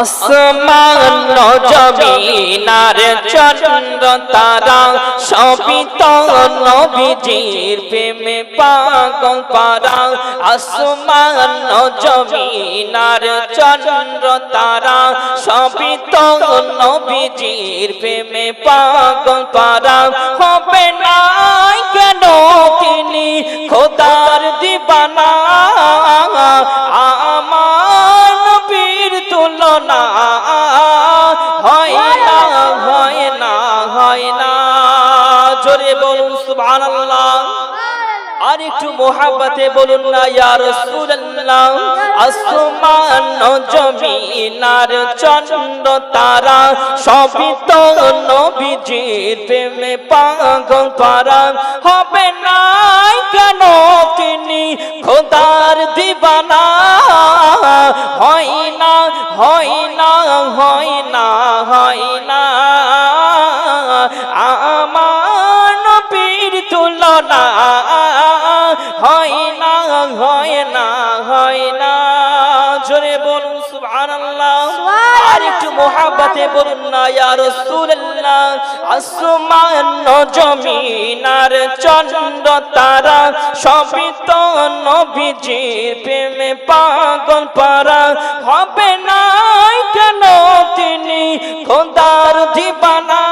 আসমান জমিন আর চন্দ্র তারা সবই তো নবীজির প্রেমে পাগল পারা। আসমান জমিন আর চন্দ্র তারা সবই তো নবীজির প্রেমে পাগল পারা। হবে না কেন তিনি খোদার দিবানা, আমার নবীর তুলনা হয় না, হয় না, হয় না। জোরে বলুন সুবহানাল্লাহ। আর একটু মোহাব্বতে বলুন না ইয়া রাসূলুল্লাহ। আসমান জমিন আর চন্দ্র তারা সবই তো নবীজির প্রেমে পাগল পারা। হবে না কেন তিনি খোদার দিবানা, হয় না, হয় না, হয় না, হয় না। আমার নবীর তুলনা হয় না, হয় না, হয় না। জোরে বলুন সুবহানাল্লাহ। আর একটু মোহাব্বতে বলুন না ইয়া রাসূলুল্লাহ। আসমান জমিন আর চন্দ্র তারা সবই তো নবীজির প্রেমে পাগল পারা। হবে না কেন তিনি খোদার দিবানা,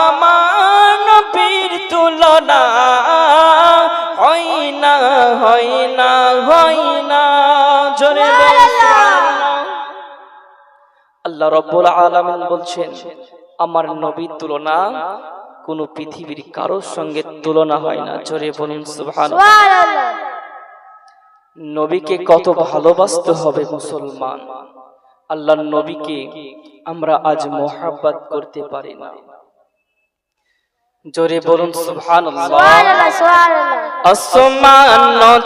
আমার নবীর তুলনা হয় না, হয় না, হয় না। জোরে বলুন সুবহানাল্লাহ। আল্লাহ রাব্বুল আলামিন বলছেন, আমার নবীর তুলনা কোন পৃথিবীর কারোর সঙ্গে তুলনা হয় না। জোরে বলুন সুবহানাল্লাহ। নবীকে কত ভালোবাসতে হবে মুসলমান। আল্লাহর নবীকে আমরা আজ মোহাব্বত করতে পারি না। জোরে বলুন সুবহানাল্লাহ। আসমান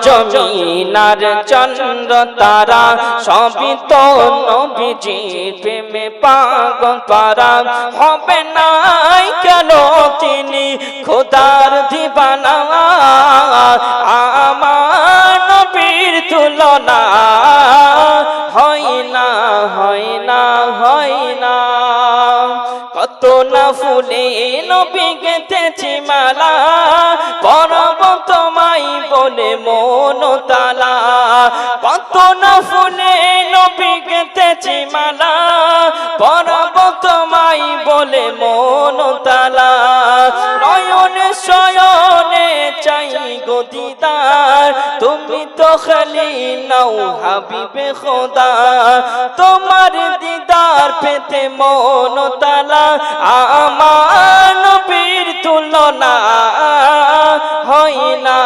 জমিন আর চন্দ্র তারা সবই তো নবীজির প্রেমে পাগল পারা। হবে না কেন তিনি খোদার দিবানা, আমার নবীর তুলনা হয় না, হয় না, হয় না। কত না ফুলে নবী গেঁথেছি মালা, পরব তোমায় বলে মন তালা। কত না ফুলে নবী গেঁথেছি মালা, পরব তোমায় বলে মন তালা। নয়নে শয়নে চাই গো দিদার, তুমি তো খালি নাও হাবিবে খোদা। তোমার দিদার পেতে মন তালা, আমার নবীর তুলনা হয় না,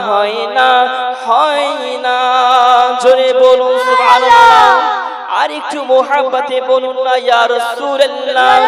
হয় না, হয় না। জোরে বলুন সুবহানাল্লাহ। আর একটু মোহাব্বতে বলুন না ইয়া রাসূলুল্লাহ।